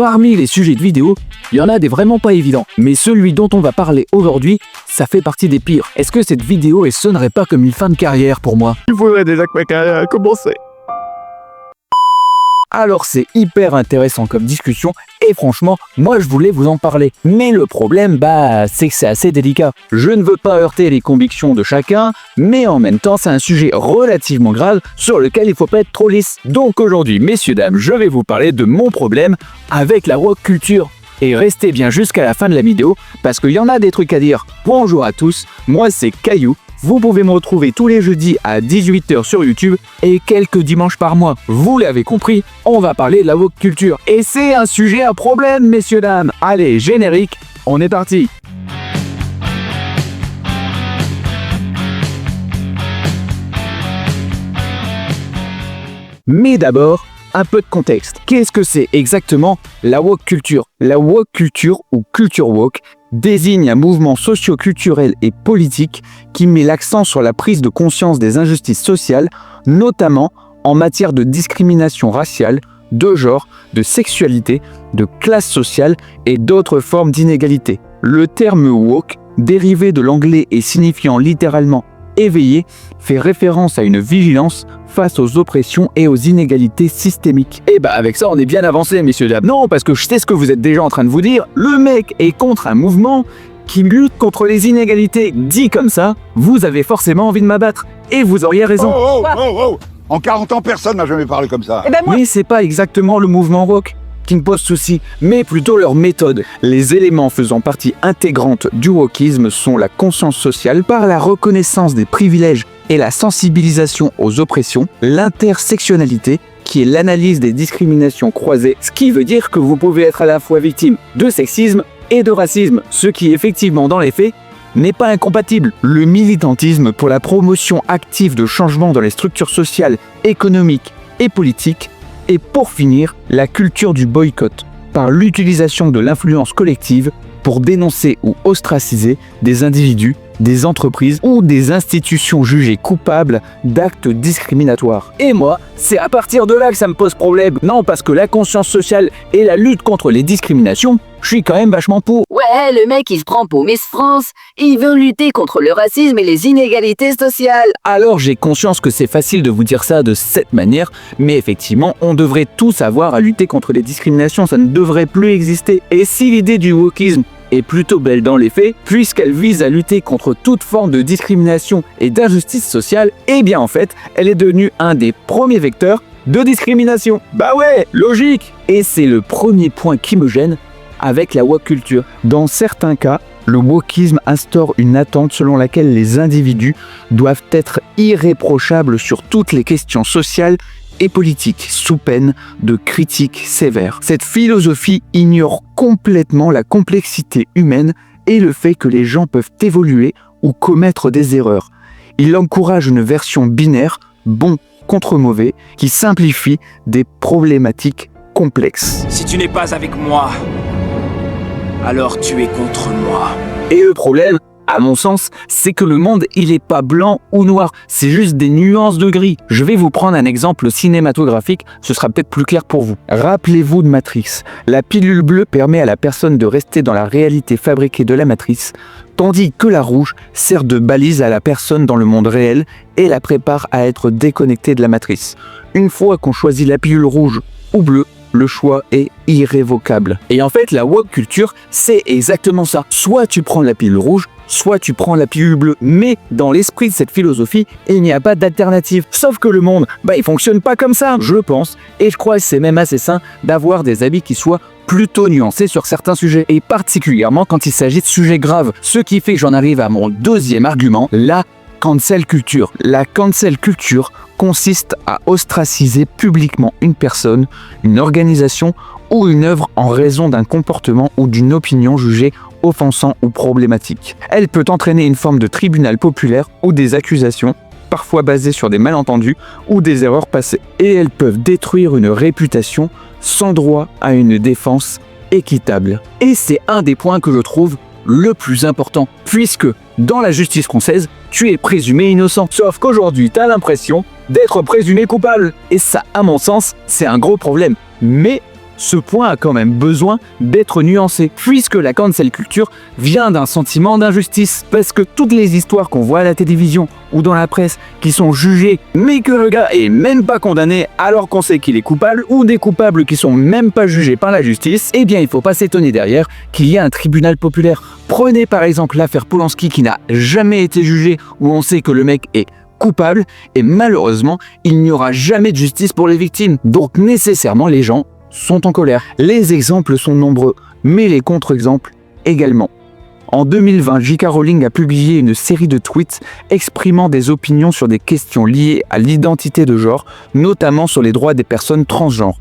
Parmi les sujets de vidéo, il y en a des vraiment pas évidents, mais celui dont on va parler aujourd'hui, ça fait partie des pires. Est-ce que cette vidéo ne sonnerait pas comme une fin de carrière pour moi? Il faudrait déjà que ma carrière a commencé. Alors c'est hyper intéressant comme discussion et franchement, moi je voulais vous en parler. Mais le problème, c'est que c'est assez délicat. Je ne veux pas heurter les convictions de chacun, mais en même temps c'est un sujet relativement grave sur lequel il faut pas être trop lisse. Donc aujourd'hui, messieurs dames, je vais vous parler de mon problème avec la woke culture. Et restez bien jusqu'à la fin de la vidéo, parce qu'il y en a des trucs à dire. Bonjour à tous, moi c'est Caillou. Vous pouvez me retrouver tous les jeudis à 18 h sur YouTube et quelques dimanches par mois. Vous l'avez compris, on va parler de la woke culture. Et c'est un sujet à problème, messieurs dames. Allez, générique, on est parti. Mais d'abord, un peu de contexte. Qu'est-ce que c'est exactement la woke culture? La woke culture ou culture woke désigne un mouvement socio-culturel et politique qui met l'accent sur la prise de conscience des injustices sociales, notamment en matière de discrimination raciale, de genre, de sexualité, de classe sociale et d'autres formes d'inégalité. Le terme woke, dérivé de l'anglais et signifiant littéralement éveillé, fait référence à une vigilance face aux oppressions et aux inégalités systémiques. Et avec ça on est bien avancé, messieurs dames. Non, parce que je sais ce que vous êtes déjà en train de vous dire, le mec est contre un mouvement qui lutte contre les inégalités. Dit comme ça, vous avez forcément envie de m'abattre. Et vous auriez raison. Oh. En 40 ans, personne n'a jamais parlé comme ça. Mais c'est pas exactement le mouvement woke qui me pose souci, mais plutôt leur méthode. Les éléments faisant partie intégrante du wokisme sont la conscience sociale par la reconnaissance des privilèges et la sensibilisation aux oppressions, l'intersectionnalité, qui est l'analyse des discriminations croisées, ce qui veut dire que vous pouvez être à la fois victime de sexisme et de racisme, ce qui effectivement dans les faits n'est pas incompatible. Le militantisme pour la promotion active de changements dans les structures sociales, économiques et politiques, et pour finir, la culture du boycott, par l'utilisation de l'influence collective pour dénoncer ou ostraciser des individus, des entreprises ou des institutions jugées coupables d'actes discriminatoires. Et moi, c'est à partir de là que ça me pose problème. Non, parce que la conscience sociale et la lutte contre les discriminations, je suis quand même vachement pour. Ouais, le mec il se prend pour Miss France, il veut lutter contre le racisme et les inégalités sociales. Alors j'ai conscience que c'est facile de vous dire ça de cette manière, mais effectivement, on devrait tous avoir à lutter contre les discriminations, ça ne devrait plus exister. Et si l'idée du wokisme est plutôt belle dans les faits, puisqu'elle vise à lutter contre toute forme de discrimination et d'injustice sociale, eh bien en fait, elle est devenue un des premiers vecteurs de discrimination. Bah ouais, logique. Et c'est le premier point qui me gêne avec la woke culture. Dans certains cas, le wokisme instaure une attente selon laquelle les individus doivent être irréprochables sur toutes les questions sociales et politiques, sous peine de critiques sévères. Cette philosophie ignore complètement la complexité humaine et le fait que les gens peuvent évoluer ou commettre des erreurs. Il encourage une version binaire, bon contre mauvais, qui simplifie des problématiques complexes. Si tu n'es pas avec moi, alors tu es contre moi. Et le problème, à mon sens, c'est que le monde, il est pas blanc ou noir, c'est juste des nuances de gris. Je vais vous prendre un exemple cinématographique, ce sera peut-être plus clair pour vous. Rappelez-vous de Matrix. La pilule bleue permet à la personne de rester dans la réalité fabriquée de la matrice, tandis que la rouge sert de balise à la personne dans le monde réel et la prépare à être déconnectée de la matrice. Une fois qu'on choisit la pilule rouge ou bleue, le choix est irrévocable. Et en fait, la woke culture, c'est exactement ça. Soit tu prends la pilule rouge, soit tu prends la pilule bleue. Mais dans l'esprit de cette philosophie, il n'y a pas d'alternative. Sauf que le monde, il fonctionne pas comme ça, je pense. Et je crois que c'est même assez sain d'avoir des habits qui soient plutôt nuancés sur certains sujets. Et particulièrement quand il s'agit de sujets graves. Ce qui fait que j'en arrive à mon deuxième argument, la cancel culture. La cancel culture consiste à ostraciser publiquement une personne, une organisation ou une œuvre en raison d'un comportement ou d'une opinion jugée offensant ou problématique. Elle peut entraîner une forme de tribunal populaire ou des accusations, parfois basées sur des malentendus ou des erreurs passées. Et elles peuvent détruire une réputation sans droit à une défense équitable. Et c'est un des points que je trouve le plus important, puisque dans la justice française, tu es présumé innocent. Sauf qu'aujourd'hui, tu as l'impression d'être présumé coupable. Et ça, à mon sens, c'est un gros problème. Mais ce point a quand même besoin d'être nuancé, puisque la cancel culture vient d'un sentiment d'injustice. Parce que toutes les histoires qu'on voit à la télévision ou dans la presse qui sont jugées, mais que le gars est même pas condamné alors qu'on sait qu'il est coupable, ou des coupables qui sont même pas jugés par la justice, eh bien il faut pas s'étonner derrière qu'il y ait un tribunal populaire. Prenez par exemple l'affaire Polanski qui n'a jamais été jugée, où on sait que le mec est coupable, et malheureusement, il n'y aura jamais de justice pour les victimes. Donc nécessairement, les gens sont en colère. Les exemples sont nombreux, mais les contre-exemples également. En 2020, J.K. Rowling a publié une série de tweets exprimant des opinions sur des questions liées à l'identité de genre, notamment sur les droits des personnes transgenres.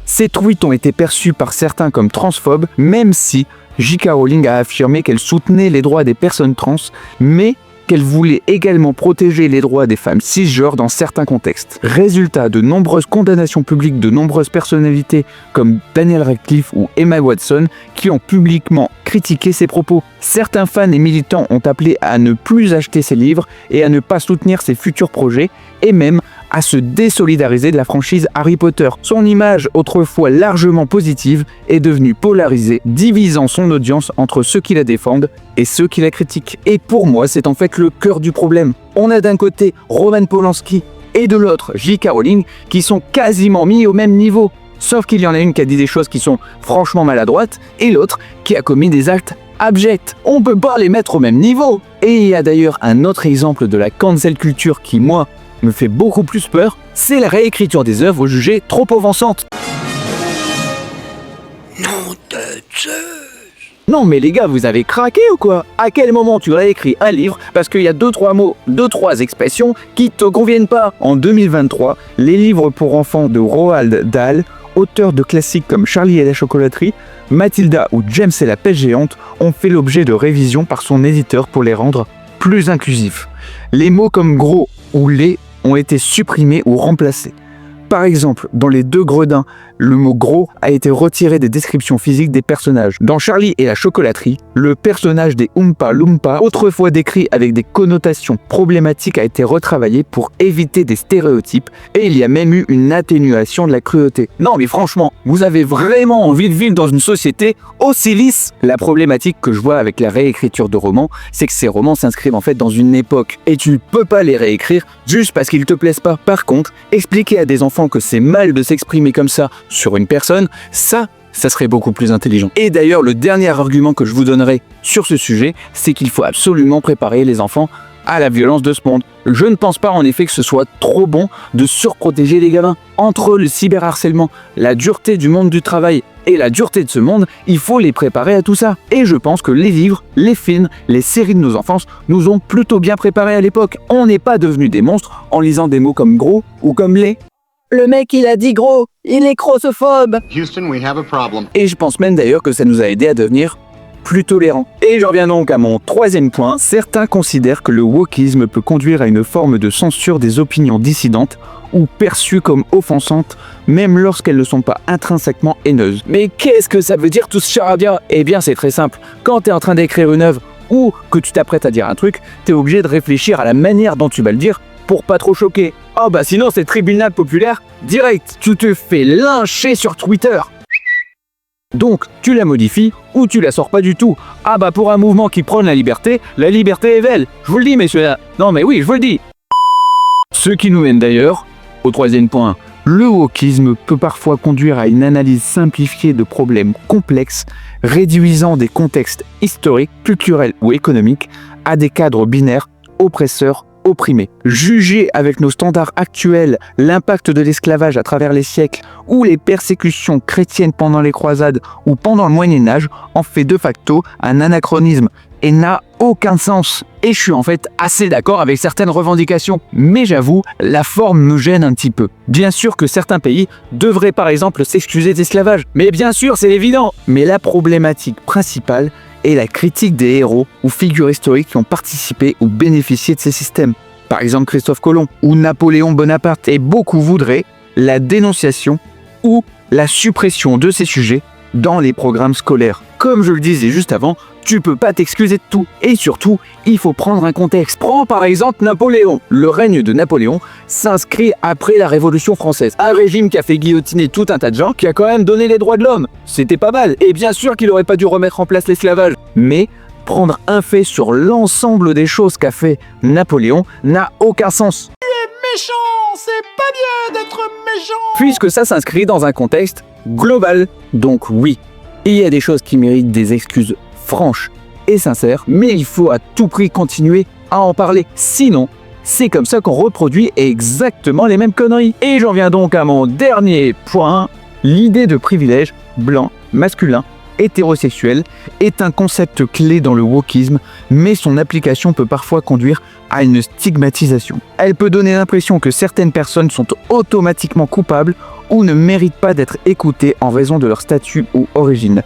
Ces tweets ont été perçus par certains comme transphobes, même si J.K. Rowling a affirmé qu'elle soutenait les droits des personnes trans, mais qu'elle voulait également protéger les droits des femmes cisgenres dans certains contextes. Résultat, de nombreuses condamnations publiques de nombreuses personnalités comme Daniel Radcliffe ou Emma Watson qui ont publiquement critiqué ses propos. Certains fans et militants ont appelé à ne plus acheter ses livres et à ne pas soutenir ses futurs projets, et même à se désolidariser de la franchise Harry Potter. Son image, autrefois largement positive, est devenue polarisée, divisant son audience entre ceux qui la défendent et ceux qui la critiquent. Et pour moi, c'est en fait le cœur du problème. On a d'un côté Roman Polanski et de l'autre J.K. Rowling qui sont quasiment mis au même niveau. Sauf qu'il y en a une qui a dit des choses qui sont franchement maladroites et l'autre qui a commis des actes abjects. On peut pas les mettre au même niveau. Et il y a d'ailleurs un autre exemple de la cancel culture qui, moi, me fait beaucoup plus peur, c'est la réécriture des œuvres jugées trop offensantes. Non mais les gars, vous avez craqué ou quoi? À quel moment tu réécris un livre parce qu'il y a 2-3 mots, 2-3 expressions qui te conviennent pas? En 2023, les livres pour enfants de Roald Dahl, auteur de classiques comme Charlie et la chocolaterie, Mathilda ou James et la pêche géante, ont fait l'objet de révisions par son éditeur pour les rendre plus inclusifs. Les mots comme gros ou laid ont été supprimés ou remplacés. Par exemple, dans Les Deux Gredins, le mot gros a été retiré des descriptions physiques des personnages. Dans Charlie et la chocolaterie, le personnage des Oompa Loompa, autrefois décrit avec des connotations problématiques, a été retravaillé pour éviter des stéréotypes, et il y a même eu une atténuation de la cruauté. Non mais franchement, vous avez vraiment envie de vivre dans une société aussi lisse? La problématique que je vois avec la réécriture de romans, c'est que ces romans s'inscrivent en fait dans une époque, et tu ne peux pas les réécrire juste parce qu'ils te plaisent pas. Par contre, expliquer à des enfants que c'est mal de s'exprimer comme ça sur une personne, ça serait beaucoup plus intelligent. Et d'ailleurs, le dernier argument que je vous donnerai sur ce sujet, c'est qu'il faut absolument préparer les enfants à la violence de ce monde. Je ne pense pas en effet que ce soit trop bon de surprotéger les gamins. Entre le cyberharcèlement, la dureté du monde du travail et la dureté de ce monde, il faut les préparer à tout ça. Et je pense que les livres, les films, les séries de nos enfances nous ont plutôt bien préparés à l'époque. On n'est pas devenus des monstres en lisant des mots comme gros ou comme laid. Le mec, il a dit gros, il est grossophobe. Houston, we have a problem. Et je pense même d'ailleurs que ça nous a aidé à devenir plus tolérants. Et j'en viens donc à mon troisième point. Certains considèrent que le wokisme peut conduire à une forme de censure des opinions dissidentes ou perçues comme offensantes, même lorsqu'elles ne sont pas intrinsèquement haineuses. Mais qu'est-ce que ça veut dire tout ce charabia? Eh bien, c'est très simple. Quand tu es en train d'écrire une œuvre ou que tu t'apprêtes à dire un truc, tu es obligé de réfléchir à la manière dont tu vas le dire pour pas trop choquer. Oh bah sinon c'est tribunal populaire direct, tu te fais lyncher sur Twitter. Donc tu la modifies ou tu la sors pas du tout. Ah bah pour un mouvement qui prône la liberté est belle. Je vous le dis messieurs. Non mais oui, je vous le dis. Ce qui nous mène d'ailleurs au troisième point. Le wokisme peut parfois conduire à une analyse simplifiée de problèmes complexes, réduisant des contextes historiques, culturels ou économiques à des cadres binaires, oppresseurs, opprimés. Juger avec nos standards actuels l'impact de l'esclavage à travers les siècles ou les persécutions chrétiennes pendant les croisades ou pendant le Moyen-Âge en fait de facto un anachronisme et n'a aucun sens. Et je suis en fait assez d'accord avec certaines revendications, mais j'avoue, la forme me gêne un petit peu. Bien sûr que certains pays devraient par exemple s'excuser d'esclavage, mais bien sûr c'est évident. Mais la problématique principale est la critique des héros ou figures historiques qui ont participé ou bénéficié de ces systèmes. Par exemple Christophe Colomb ou Napoléon Bonaparte. Et beaucoup voudraient la dénonciation ou la suppression de ces sujets dans les programmes scolaires. Comme je le disais juste avant, tu peux pas t'excuser de tout. Et surtout, il faut prendre un contexte. Prends par exemple Napoléon. Le règne de Napoléon s'inscrit après la Révolution française. Un régime qui a fait guillotiner tout un tas de gens, qui a quand même donné les droits de l'homme. C'était pas mal. Et bien sûr qu'il aurait pas dû remettre en place l'esclavage. Mais prendre un fait sur l'ensemble des choses qu'a fait Napoléon n'a aucun sens. Méchant, c'est pas bien d'être méchant. Puisque ça s'inscrit dans un contexte global. Donc oui, il y a des choses qui méritent des excuses franches et sincères, mais il faut à tout prix continuer à en parler. Sinon, c'est comme ça qu'on reproduit exactement les mêmes conneries. Et j'en viens donc à mon dernier point. L'idée de privilège blanc, masculin, hétérosexuel est un concept clé dans le wokisme, mais son application peut parfois conduire à une stigmatisation. Elle peut donner l'impression que certaines personnes sont automatiquement coupables ou ne méritent pas d'être écoutées en raison de leur statut ou origine.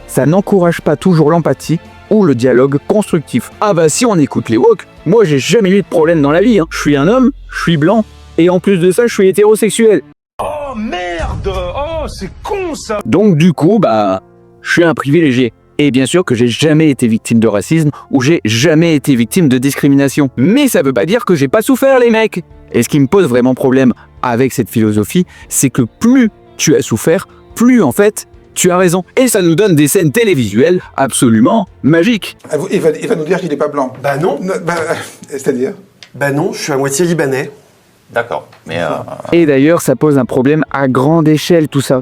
Ça n'encourage pas toujours l'empathie ou le dialogue constructif. Ah bah si on écoute les woke, moi j'ai jamais eu de problème dans la vie, hein. Je suis un homme, je suis blanc, et en plus de ça je suis hétérosexuel. Oh merde. Oh, c'est con ça. Donc du coup, je suis un privilégié. Et bien sûr que j'ai jamais été victime de racisme ou j'ai jamais été victime de discrimination. Mais ça veut pas dire que j'ai pas souffert, les mecs. Et ce qui me pose vraiment problème avec cette philosophie, c'est que plus tu as souffert, plus en fait tu as raison. Et ça nous donne des scènes télévisuelles absolument magiques. Il va nous dire qu'il n'est pas blanc. Bah non. C'est-à-dire ? Bah non, je suis à moitié libanais. D'accord, mais... Et d'ailleurs, ça pose un problème à grande échelle, tout ça.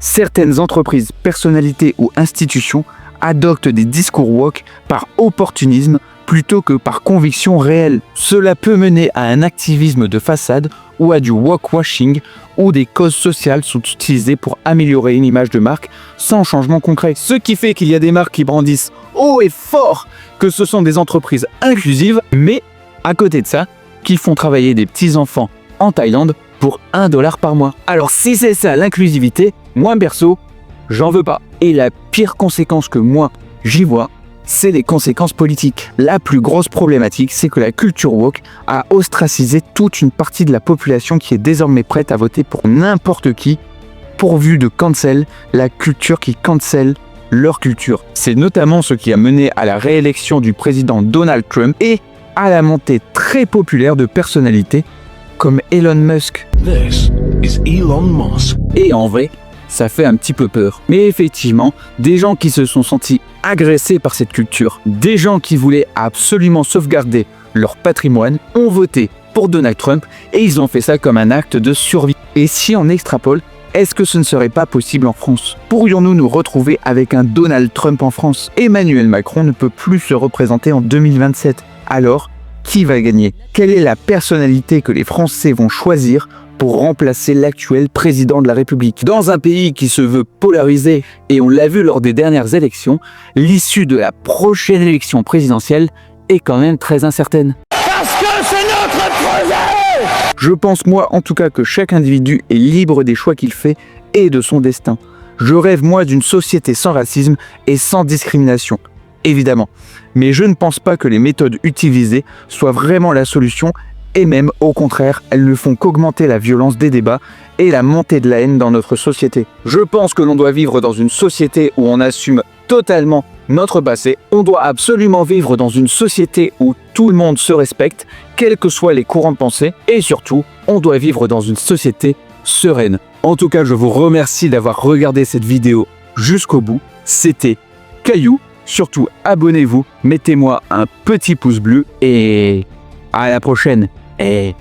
Certaines entreprises, personnalités ou institutions adoptent des discours woke par opportunisme plutôt que par conviction réelle. Cela peut mener à un activisme de façade ou à du woke-washing, où des causes sociales sont utilisées pour améliorer une image de marque sans changement concret. Ce qui fait qu'il y a des marques qui brandissent haut et fort que ce sont des entreprises inclusives, mais à côté de ça, qui font travailler des petits-enfants en Thaïlande pour $1 par mois. Alors si c'est ça l'inclusivité, moi perso, j'en veux pas. Et la pire conséquence que moi j'y vois, c'est les conséquences politiques. La plus grosse problématique, c'est que la culture woke a ostracisé toute une partie de la population qui est désormais prête à voter pour n'importe qui, pourvu de cancel la culture qui cancel leur culture. C'est notamment ce qui a mené à la réélection du président Donald Trump et à la montée très populaire de personnalités comme Elon Musk. This is Elon Musk. Et en vrai, ça fait un petit peu peur. Mais effectivement, des gens qui se sont sentis agressés par cette culture, des gens qui voulaient absolument sauvegarder leur patrimoine, ont voté pour Donald Trump et ils ont fait ça comme un acte de survie. Et si on extrapole, est-ce que ce ne serait pas possible en France? Pourrions-nous nous retrouver avec un Donald Trump en France? Emmanuel Macron ne peut plus se représenter en 2027. Alors, qui va gagner? Quelle est la personnalité que les Français vont choisir pour remplacer l'actuel président de la République? Dans un pays qui se veut polarisé, et on l'a vu lors des dernières élections, l'issue de la prochaine élection présidentielle est quand même très incertaine. Parce que c'est notre projet. Je pense moi en tout cas que chaque individu est libre des choix qu'il fait et de son destin. Je rêve moi d'une société sans racisme et sans discrimination, évidemment. Mais je ne pense pas que les méthodes utilisées soient vraiment la solution, et même au contraire, elles ne font qu'augmenter la violence des débats et la montée de la haine dans notre société. Je pense que l'on doit vivre dans une société où on assume totalement notre passé. On doit absolument vivre dans une société où tout le monde se respecte, quels que soient les courants de pensée, et surtout, on doit vivre dans une société sereine. En tout cas, je vous remercie d'avoir regardé cette vidéo jusqu'au bout. C'était Caillou. Surtout, abonnez-vous, mettez-moi un petit pouce bleu et à la prochaine. Et